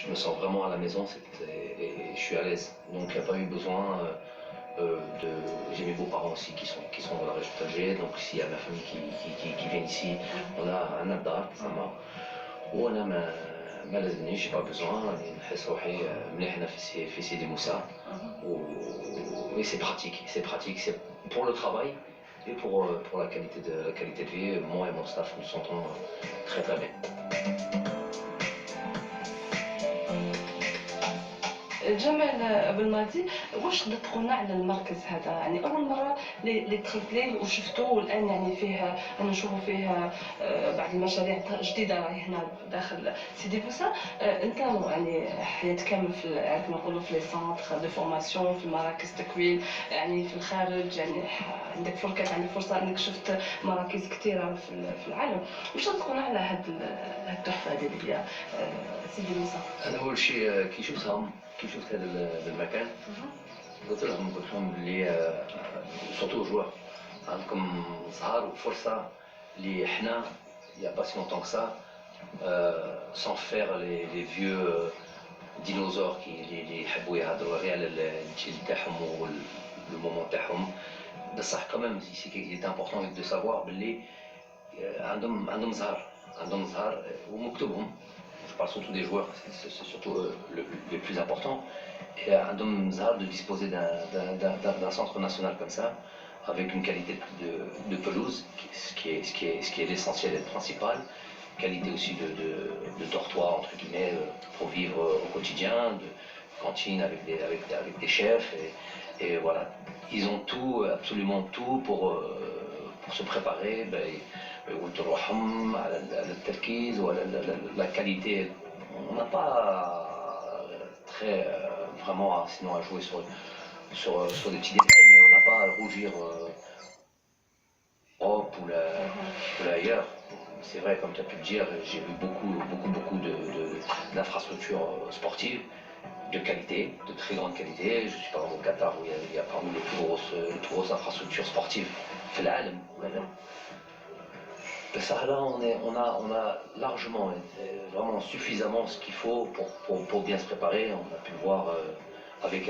je me sens vraiment à la maison et je suis à l'aise. Donc il n'y a pas eu besoin de... J'ai mes beaux-parents aussi qui sont dans la région d'Alger, donc s'il y a ma famille qui vient ici, on a un abdar, ça m'a... وانا ما لازمنيش pas besoin نحس روحي مليح هنا في سيدي موسى et c'est pratique c'est pour le travail et pour la qualité de vie. Moi et mon staff nous sentons très très bien. جمال بالماضي واش تقدر تقولنا على المركز هذا؟ يعني اول مره اللي دخلت ليه وشفتوه والان يعني فيه انا نشوفوا فيه بعض المشاريع جديده راهي هنا داخل سيدي بوسا. انت يعني حياه كامل في كما نقولوا في لي سونتر دو فورماسيون في مراكز تكوين يعني في الخارج، يعني عندك فرصه انك شفت مراكز كثيره في العالم. واش تقولنا على هذه التحفه هذه اللي هي سيدي بوسا؟ انا اول شيء كي شفت هذا المكان قلت لهم بلي سورتو جوار عندكم صغار وفرصه اللي حنا يا با سي لونتون كسا سون فير لي فيو ديناصور اللي يحبوا يهضروا غير على الجيل تاعهم والمومون تاعهم. بصح كمان سي كي ايتي امبورطون دو سافوار بلي عندهم زهر ومكتوبهم. Je parle surtout des joueurs, c'est surtout le plus important. Et Andom Zahar de disposer d'un centre national comme ça, avec une qualité de pelouse, ce qui est l'essentiel et le principal, qualité aussi de dortoir, entre guillemets, pour vivre au quotidien, de cantine avec des chefs, et voilà. Ils ont tout, absolument tout pour se préparer. La qualité, on n'a pas très vraiment sinon à jouer sur des petits détails, mais on n'a pas à rougir Europe ou ailleurs. C'est vrai, comme tu as pu le dire, j'ai vu beaucoup d'infrastructures sportives de qualité, de très grande qualité. Je suis par exemple au Qatar où il y a parmi les plus grosses infrastructures sportives في العالم. Ça, là, on a largement, vraiment suffisamment ce qu'il faut pour bien se préparer. On a pu le voir avec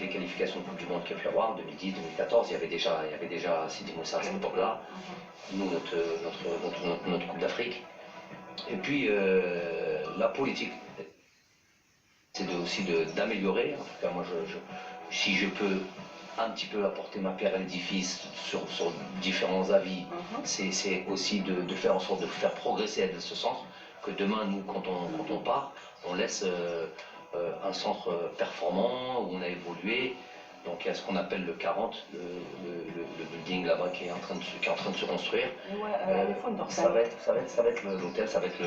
les qualifications de Coupe du Monde qu'il y a pu y avoir, 2010, 2014, il y avait déjà Sidi Moussa à cette époque-là, nous, notre Coupe d'Afrique. Et puis, la politique, c'est aussi d'améliorer. En tout cas, moi, si je peux un petit peu apporter ma pierre à l'édifice sur différents avis, c'est aussi de faire en sorte de faire progresser ce centre, que demain, nous, quand on part, on laisse un centre performant, où on a évolué. Donc il y a ce qu'on appelle le 40, le building là-bas qui est en train de se construire. Ça va être l'hôtel, ça va être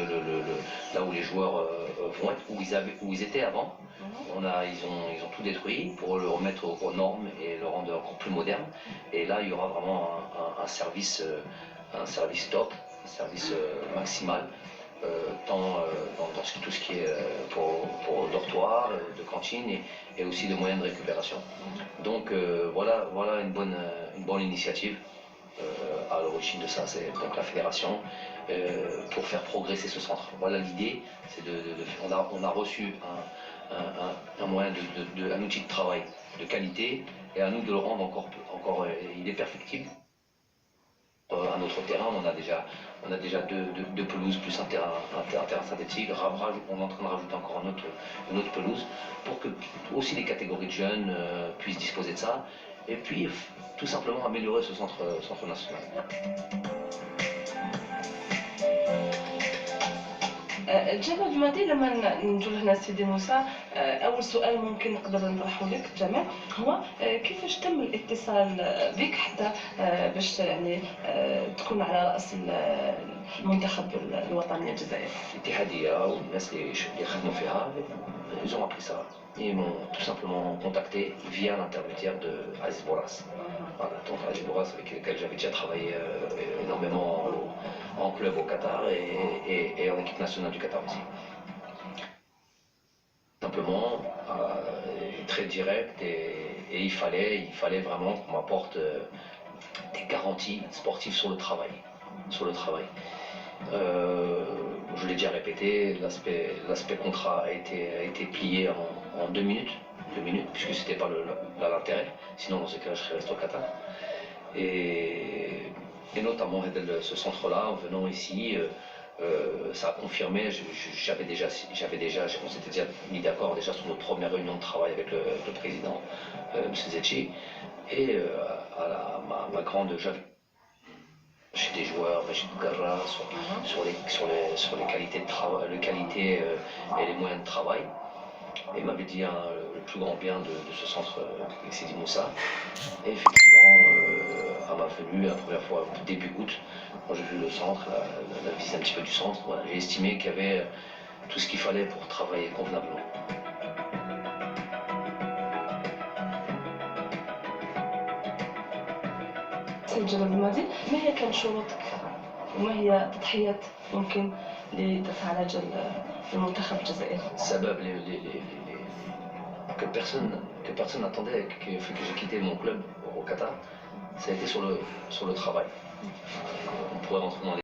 là où les joueurs vont être, où ils étaient avant. Ils ont tout détruit pour le remettre aux normes et le rendre encore plus moderne. Et là, il y aura vraiment un service top, un service maximal, tant dans tout ce qui est pour dortoir, de cantine et aussi de moyens de récupération. Donc voilà une bonne initiative. À l'origine de ça, c'est donc la fédération pour faire progresser ce centre. Voilà l'idée, c'est on a reçu un moyen un outil de travail de qualité, et à nous de le rendre encore il est perfectible. À notre terrain, on a déjà deux pelouses plus un terrain synthétique. On est en train de rajouter encore une autre pelouse pour que aussi les catégories de jeunes puissent disposer de ça, et puis tout simplement améliorer ce centre national. جمال بالماضي لما نجو هنا سيدي موسى، اول سؤال ممكن نقدر نطرحه لك جمال هو كيفاش تم الاتصال بك حتى باش يعني تكون على راس المنتخب الوطني الجزائري؟ الاتحاديه والناس اللي خدموا فيها ils ont appris ça. Ils m'ont tout simplement contacté via l'intermédiaire de Aziz Boras. Voilà, donc Aziz Boras avec lequel j'avais déjà travaillé énormément en club au Qatar et en équipe nationale du Qatar aussi. Simplement, très direct, et il fallait vraiment qu'on m'apporte des garanties sportives sur le travail. je l'ai déjà répété, l'aspect contrat a été plié en 2 minutes, puisque c'était pas l'intérêt. Sinon, dans ce cas, je serais resté au Qatar. Et notamment ce centre-là, en venant ici, ça a confirmé. On s'était déjà mis d'accord déjà sur notre première réunion de travail avec le président, M. Zetchi, et ma grande jalousie chez des joueurs, chez Bougarra, sur les qualités de travail, et les moyens de travail. Et il m'avait dit le plus grand bien de ce centre, Sidi Moussa. Et effectivement, à ma venue, la première fois, début août, quand j'ai vu le centre, la visite un petit peu du centre, voilà, j'ai estimé qu'il y avait tout ce qu'il fallait pour travailler convenablement. سيد جلال بلماضي، ما هي كانت شروطك وما هي تضحيات ممكن اللي درتها على جال المنتخب الجزائري؟ السبب que personne n'attendait, que j'ai quitté mon club au Qatar, ça a été sur le travail. On pourrait rentrer dans les